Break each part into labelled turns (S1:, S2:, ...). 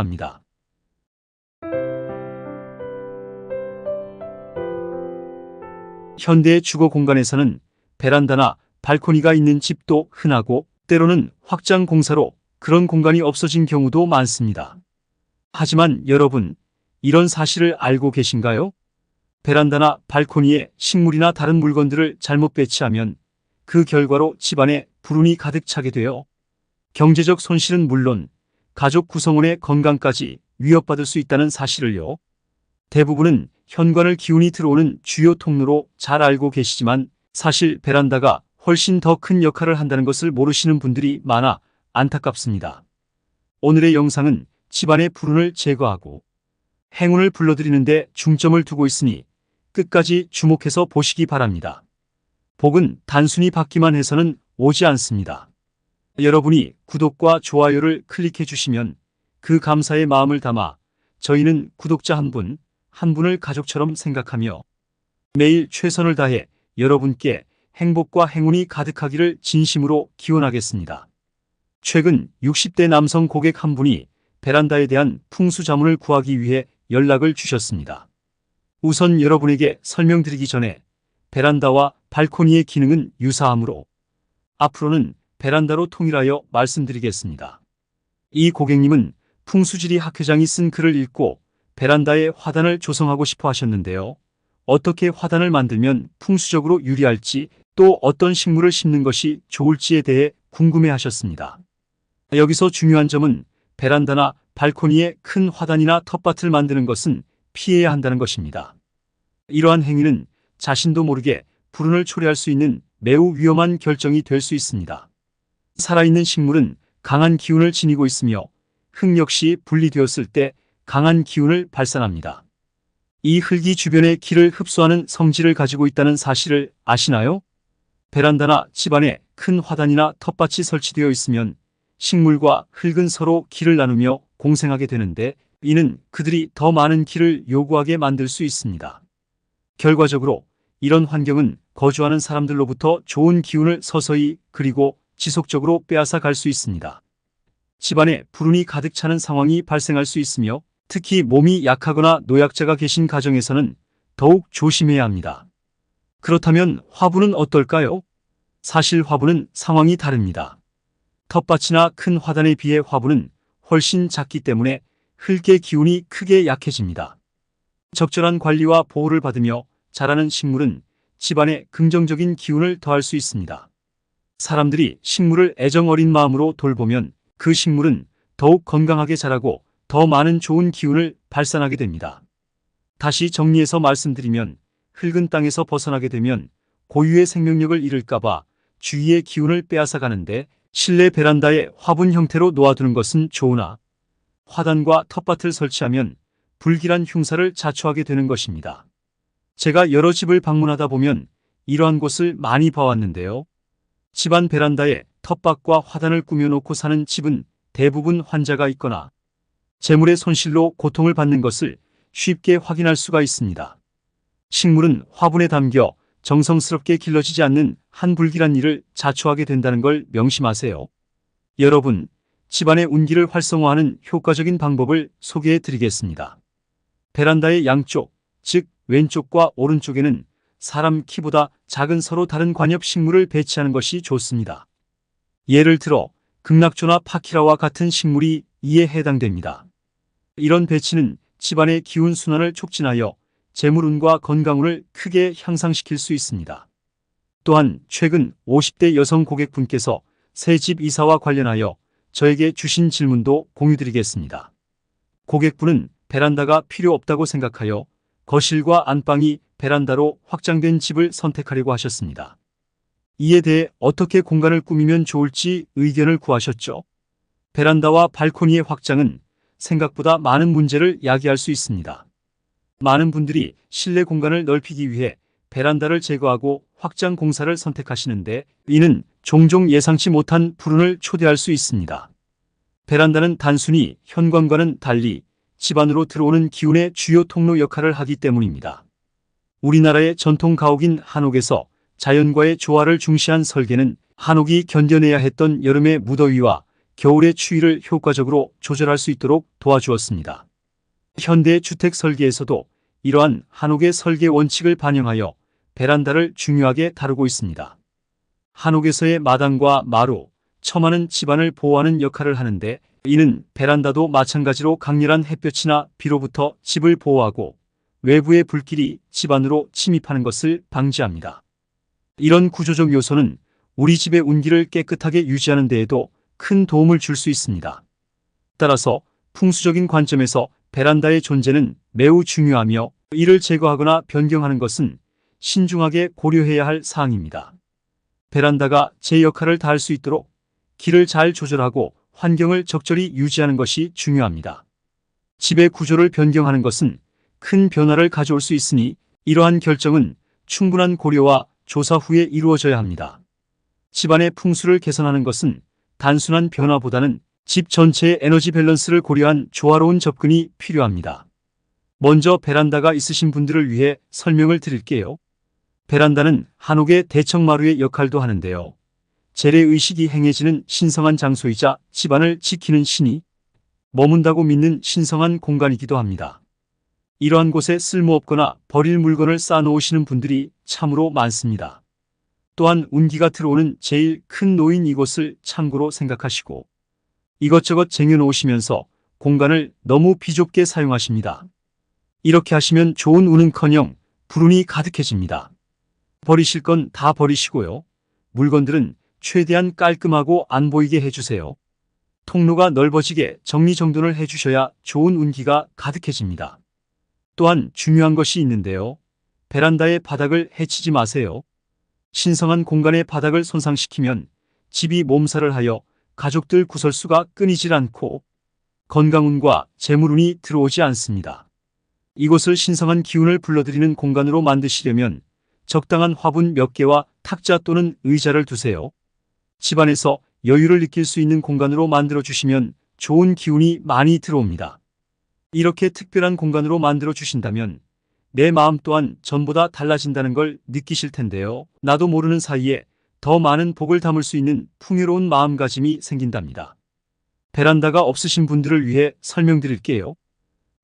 S1: 합니다. 현대의 주거 공간에서는 베란다나 발코니가 있는 집도 흔하고 때로는 확장 공사로 그런 공간이 없어진 경우도 많습니다. 하지만 여러분, 이런 사실을 알고 계신가요? 베란다나 발코니에 식물이나 다른 물건들을 잘못 배치하면 그 결과로 집안에 불운이 가득 차게 되어 경제적 손실은 물론 가족 구성원의 건강까지 위협받을 수 있다는 사실을요. 대부분은 현관을 기운이 들어오는 주요 통로로 잘 알고 계시지만 사실 베란다가 훨씬 더 큰 역할을 한다는 것을 모르시는 분들이 많아 안타깝습니다. 오늘의 영상은 집안의 불운을 제거하고 행운을 불러들이는 데 중점을 두고 있으니 끝까지 주목해서 보시기 바랍니다. 복은 단순히 받기만 해서는 오지 않습니다. 여러분이 구독과 좋아요를 클릭해 주시면 그 감사의 마음을 담아 저희는 구독자 한 분, 한 분을 가족처럼 생각하며 매일 최선을 다해 여러분께 행복과 행운이 가득하기를 진심으로 기원하겠습니다. 최근 60대 남성 고객 한 분이 베란다에 대한 풍수자문을 구하기 위해 연락을 주셨습니다. 우선 여러분에게 설명드리기 전에 베란다와 발코니의 기능은 유사하므로 앞으로는 베란다로 통일하여 말씀드리겠습니다. 이 고객님은 풍수지리 학회장이 쓴 글을 읽고 베란다에 화단을 조성하고 싶어 하셨는데요. 어떻게 화단을 만들면 풍수적으로 유리할지 또 어떤 식물을 심는 것이 좋을지에 대해 궁금해 하셨습니다. 여기서 중요한 점은 베란다나 발코니에 큰 화단이나 텃밭을 만드는 것은 피해야 한다는 것입니다. 이러한 행위는 자신도 모르게 불운을 초래할 수 있는 매우 위험한 결정이 될 수 있습니다. 살아있는 식물은 강한 기운을 지니고 있으며 흙 역시 분리되었을 때 강한 기운을 발산합니다. 이 흙이 주변의 기를 흡수하는 성질을 가지고 있다는 사실을 아시나요? 베란다나 집안에 큰 화단이나 텃밭이 설치되어 있으면 식물과 흙은 서로 기를 나누며 공생하게 되는데 이는 그들이 더 많은 기를 요구하게 만들 수 있습니다. 결과적으로 이런 환경은 거주하는 사람들로부터 좋은 기운을 서서히 그리고 지속적으로 빼앗아 갈 수 있습니다. 집안에 불운이 가득 차는 상황이 발생할 수 있으며 특히 몸이 약하거나 노약자가 계신 가정에서는 더욱 조심해야 합니다. 그렇다면 화분은 어떨까요? 사실 화분은 상황이 다릅니다. 텃밭이나 큰 화단에 비해 화분은 훨씬 작기 때문에 흙의 기운이 크게 약해집니다. 적절한 관리와 보호를 받으며 자라는 식물은 집안에 긍정적인 기운을 더할 수 있습니다. 사람들이 식물을 애정 어린 마음으로 돌보면 그 식물은 더욱 건강하게 자라고 더 많은 좋은 기운을 발산하게 됩니다. 다시 정리해서 말씀드리면 흙은 땅에서 벗어나게 되면 고유의 생명력을 잃을까봐 주위의 기운을 빼앗아 가는데 실내 베란다에 화분 형태로 놓아두는 것은 좋으나 화단과 텃밭을 설치하면 불길한 흉사를 자초하게 되는 것입니다. 제가 여러 집을 방문하다 보면 이러한 곳을 많이 봐왔는데요. 집안 베란다에 텃밭과 화단을 꾸며놓고 사는 집은 대부분 환자가 있거나 재물의 손실로 고통을 받는 것을 쉽게 확인할 수가 있습니다. 식물은 화분에 담겨 정성스럽게 길러지지 않는 한 불길한 일을 자초하게 된다는 걸 명심하세요. 여러분, 집안의 운기를 활성화하는 효과적인 방법을 소개해 드리겠습니다. 베란다의 양쪽, 즉 왼쪽과 오른쪽에는 사람 키보다 작은 서로 다른 관엽 식물을 배치하는 것이 좋습니다. 예를 들어 극락조나 파키라와 같은 식물이 이에 해당됩니다. 이런 배치는 집안의 기운 순환을 촉진하여 재물운과 건강운을 크게 향상시킬 수 있습니다. 또한 최근 50대 여성 고객분께서 새 집 이사와 관련하여 저에게 주신 질문도 공유드리겠습니다. 고객분은 베란다가 필요 없다고 생각하여 거실과 안방이 베란다로 확장된 집을 선택하려고 하셨습니다. 이에 대해 어떻게 공간을 꾸미면 좋을지 의견을 구하셨죠. 베란다와 발코니의 확장은 생각보다 많은 문제를 야기할 수 있습니다. 많은 분들이 실내 공간을 넓히기 위해 베란다를 제거하고 확장 공사를 선택하시는데 이는 종종 예상치 못한 불운을 초래할 수 있습니다. 베란다는 단순히 현관과는 달리 집 안으로 들어오는 기운의 주요 통로 역할을 하기 때문입니다. 우리나라의 전통 가옥인 한옥에서 자연과의 조화를 중시한 설계는 한옥이 견뎌내야 했던 여름의 무더위와 겨울의 추위를 효과적으로 조절할 수 있도록 도와주었습니다. 현대 주택 설계에서도 이러한 한옥의 설계 원칙을 반영하여 베란다를 중요하게 다루고 있습니다. 한옥에서의 마당과 마루, 처마는 집안을 보호하는 역할을 하는데, 이는 베란다도 마찬가지로 강렬한 햇볕이나 비로부터 집을 보호하고 외부의 불길이 집 안으로 침입하는 것을 방지합니다. 이런 구조적 요소는 우리 집의 운기를 깨끗하게 유지하는 데에도 큰 도움을 줄 수 있습니다. 따라서 풍수적인 관점에서 베란다의 존재는 매우 중요하며, 이를 제거하거나 변경하는 것은 신중하게 고려해야 할 사항입니다. 베란다가 제 역할을 다할 수 있도록 길을 잘 조절하고 환경을 적절히 유지하는 것이 중요합니다. 집의 구조를 변경하는 것은 큰 변화를 가져올 수 있으니, 이러한 결정은 충분한 고려와 조사 후에 이루어져야 합니다. 집안의 풍수를 개선하는 것은 단순한 변화보다는 집 전체의 에너지 밸런스를 고려한 조화로운 접근이 필요합니다. 먼저 베란다가 있으신 분들을 위해 설명을 드릴게요. 베란다는 한옥의 대청마루의 역할도 하는데요. 재래의식이 행해지는 신성한 장소이자 집안을 지키는 신이 머문다고 믿는 신성한 공간이기도 합니다. 이러한 곳에 쓸모없거나 버릴 물건을 쌓아놓으시는 분들이 참으로 많습니다. 또한 운기가 들어오는 제일 큰 노인 이곳을 창고로 생각하시고 이것저것 쟁여놓으시면서 공간을 너무 비좁게 사용하십니다. 이렇게 하시면 좋은 운은커녕 불운이 가득해집니다. 버리실 건 다 버리시고요. 물건들은 최대한 깔끔하고 안 보이게 해주세요. 통로가 넓어지게 정리정돈을 해주셔야 좋은 운기가 가득해집니다. 또한 중요한 것이 있는데요. 베란다의 바닥을 해치지 마세요. 신성한 공간의 바닥을 손상시키면 집이 몸살을 하여 가족들 구설수가 끊이질 않고 건강운과 재물운이 들어오지 않습니다. 이곳을 신성한 기운을 불러들이는 공간으로 만드시려면 적당한 화분 몇 개와 탁자 또는 의자를 두세요. 집안에서 여유를 느낄 수 있는 공간으로 만들어주시면 좋은 기운이 많이 들어옵니다. 이렇게 특별한 공간으로 만들어주신다면 내 마음 또한 전보다 달라진다는 걸 느끼실 텐데요. 나도 모르는 사이에 더 많은 복을 담을 수 있는 풍요로운 마음가짐이 생긴답니다. 베란다가 없으신 분들을 위해 설명드릴게요.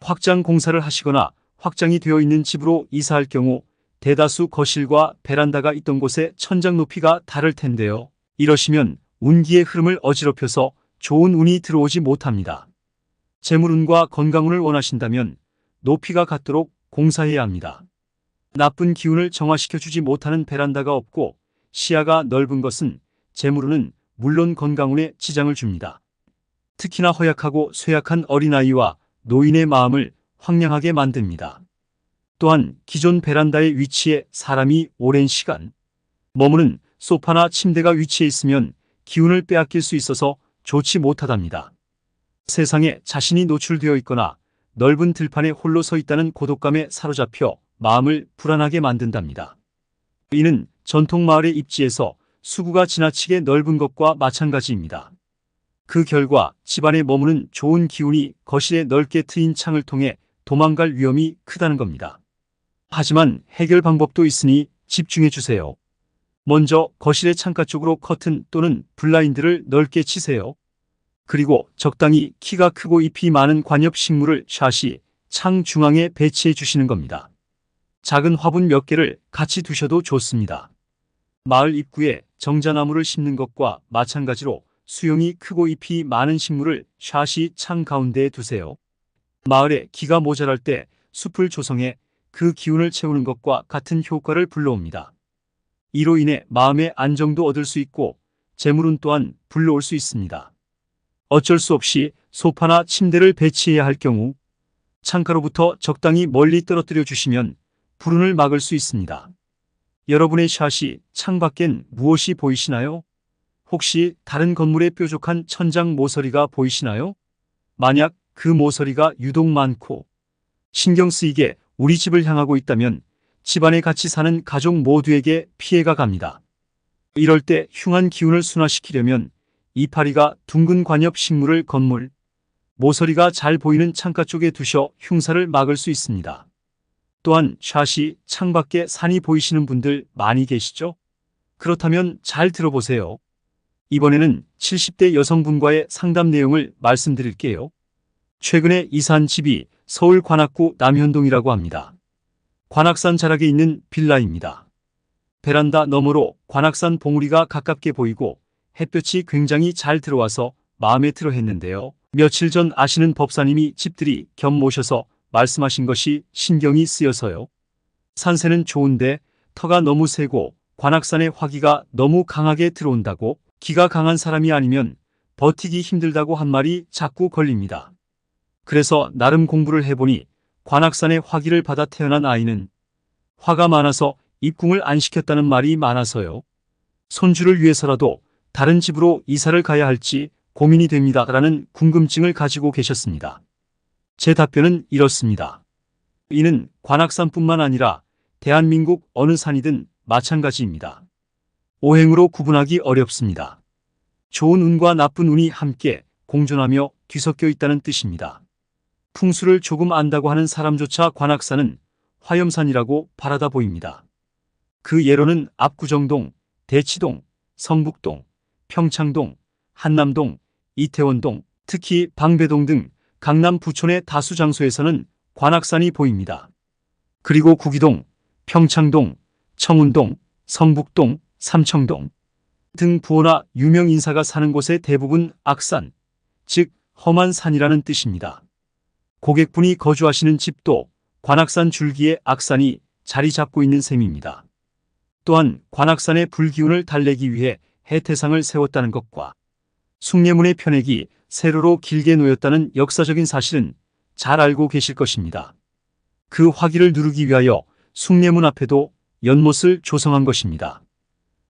S1: 확장 공사를 하시거나 확장이 되어 있는 집으로 이사할 경우 대다수 거실과 베란다가 있던 곳의 천장 높이가 다를 텐데요. 이러시면 운기의 흐름을 어지럽혀서 좋은 운이 들어오지 못합니다. 재물운과 건강운을 원하신다면 높이가 같도록 공사해야 합니다. 나쁜 기운을 정화시켜주지 못하는 베란다가 없고 시야가 넓은 것은 재물운은 물론 건강운에 지장을 줍니다. 특히나 허약하고 쇠약한 어린아이와 노인의 마음을 황량하게 만듭니다. 또한 기존 베란다의 위치에 사람이 오랜 시간 머무는 소파나 침대가 위치해 있으면 기운을 빼앗길 수 있어서 좋지 못하답니다. 세상에 자신이 노출되어 있거나 넓은 들판에 홀로 서 있다는 고독감에 사로잡혀 마음을 불안하게 만든답니다. 이는 전통 마을의 입지에서 수구가 지나치게 넓은 것과 마찬가지입니다. 그 결과 집안에 머무는 좋은 기운이 거실에 넓게 트인 창을 통해 도망갈 위험이 크다는 겁니다. 하지만 해결 방법도 있으니 집중해 주세요. 먼저 거실의 창가 쪽으로 커튼 또는 블라인드를 넓게 치세요. 그리고 적당히 키가 크고 잎이 많은 관엽식물을 샷이 창 중앙에 배치해 주시는 겁니다. 작은 화분 몇 개를 같이 두셔도 좋습니다. 마을 입구에 정자나무를 심는 것과 마찬가지로 수용이 크고 잎이 많은 식물을 샷이 창 가운데에 두세요. 마을에 기가 모자랄 때 숲을 조성해 그 기운을 채우는 것과 같은 효과를 불러옵니다. 이로 인해 마음의 안정도 얻을 수 있고 재물운 또한 불러올 수 있습니다. 어쩔 수 없이 소파나 침대를 배치해야 할 경우 창가로부터 적당히 멀리 떨어뜨려 주시면 불운을 막을 수 있습니다. 여러분의 샷이 창밖엔 무엇이 보이시나요? 혹시 다른 건물의 뾰족한 천장 모서리가 보이시나요? 만약 그 모서리가 유독 많고 신경 쓰이게 우리 집을 향하고 있다면 집안에 같이 사는 가족 모두에게 피해가 갑니다. 이럴 때 흉한 기운을 순화시키려면 이파리가 둥근 관엽 식물을 건물, 모서리가 잘 보이는 창가 쪽에 두셔 흉사를 막을 수 있습니다. 또한 샷이 창밖에 산이 보이시는 분들 많이 계시죠? 그렇다면 잘 들어보세요. 이번에는 70대 여성분과의 상담 내용을 말씀드릴게요. 최근에 이사한 집이 서울 관악구 남현동이라고 합니다. 관악산 자락에 있는 빌라입니다. 베란다 너머로 관악산 봉우리가 가깝게 보이고 햇볕이 굉장히 잘 들어와서 마음에 들어 했는데요. 며칠 전 아시는 법사님이 집들이 겸 모셔서 말씀하신 것이 신경이 쓰여서요. 산세는 좋은데 터가 너무 세고 관악산의 화기가 너무 강하게 들어온다고, 기가 강한 사람이 아니면 버티기 힘들다고 한 말이 자꾸 걸립니다. 그래서 나름 공부를 해보니 관악산의 화기를 받아 태어난 아이는 화가 많아서 입궁을 안 시켰다는 말이 많아서요. 손주를 위해서라도 다른 집으로 이사를 가야 할지 고민이 됩니다. 라는 궁금증을 가지고 계셨습니다. 제 답변은 이렇습니다. 이는 관악산뿐만 아니라 대한민국 어느 산이든 마찬가지입니다. 오행으로 구분하기 어렵습니다. 좋은 운과 나쁜 운이 함께 공존하며 뒤섞여 있다는 뜻입니다. 풍수를 조금 안다고 하는 사람조차 관악산은 화염산이라고 바라다 보입니다. 그 예로는 압구정동, 대치동, 성북동, 평창동, 한남동, 이태원동, 특히 방배동 등 강남 부촌의 다수 장소에서는 관악산이 보입니다. 그리고 구기동, 평창동, 청운동, 성북동, 삼청동 등 부호나 유명 인사가 사는 곳의 대부분 악산, 즉 험한 산이라는 뜻입니다. 고객분이 거주하시는 집도 관악산 줄기에 악산이 자리 잡고 있는 셈입니다. 또한 관악산의 불기운을 달래기 위해 해태상을 세웠다는 것과 숭례문의 편액이 세로로 길게 놓였다는 역사적인 사실은 잘 알고 계실 것입니다. 그 화기를 누르기 위하여 숭례문 앞에도 연못을 조성한 것입니다.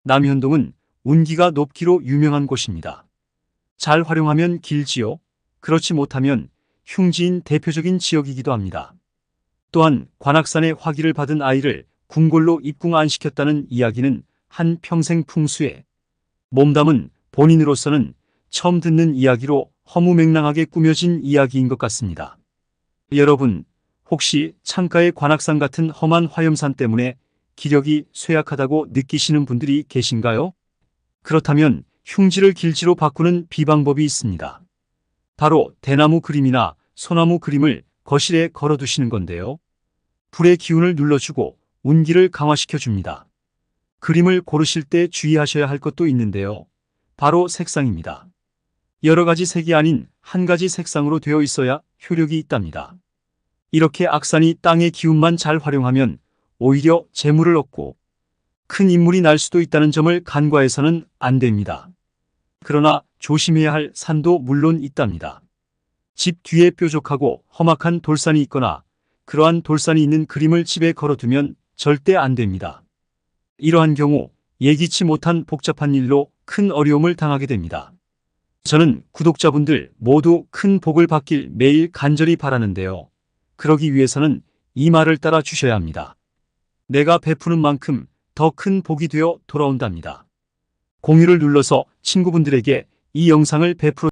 S1: 남현동은 운기가 높기로 유명한 곳입니다. 잘 활용하면 길지요. 그렇지 못하면 흉지인 대표적인 지역이기도 합니다. 또한 관악산의 화기를 받은 아이를 궁궐로 입궁 안 시켰다는 이야기는 한 평생 풍수에 몸담은 본인으로서는 처음 듣는 이야기로 허무맹랑하게 꾸며진 이야기인 것 같습니다. 여러분, 혹시 창가의 관악산 같은 험한 화염산 때문에 기력이 쇠약하다고 느끼시는 분들이 계신가요? 그렇다면 흉지를 길지로 바꾸는 비방법이 있습니다. 바로 대나무 그림이나 소나무 그림을 거실에 걸어두시는 건데요. 불의 기운을 눌러주고 운기를 강화시켜줍니다. 그림을 고르실 때 주의하셔야 할 것도 있는데요. 바로 색상입니다. 여러 가지 색이 아닌 한 가지 색상으로 되어 있어야 효력이 있답니다. 이렇게 악산이 땅의 기운만 잘 활용하면 오히려 재물을 얻고 큰 인물이 날 수도 있다는 점을 간과해서는 안 됩니다. 그러나 조심해야 할 산도 물론 있답니다. 집 뒤에 뾰족하고 험악한 돌산이 있거나 그러한 돌산이 있는 그림을 집에 걸어두면 절대 안 됩니다. 이러한 경우 예기치 못한 복잡한 일로 큰 어려움을 당하게 됩니다. 저는 구독자분들 모두 큰 복을 받길 매일 간절히 바라는데요. 그러기 위해서는 이 말을 따라 주셔야 합니다. 내가 베푸는 만큼 더 큰 복이 되어 돌아온답니다. 공유를 눌러서 친구분들에게 이 영상을 베풀어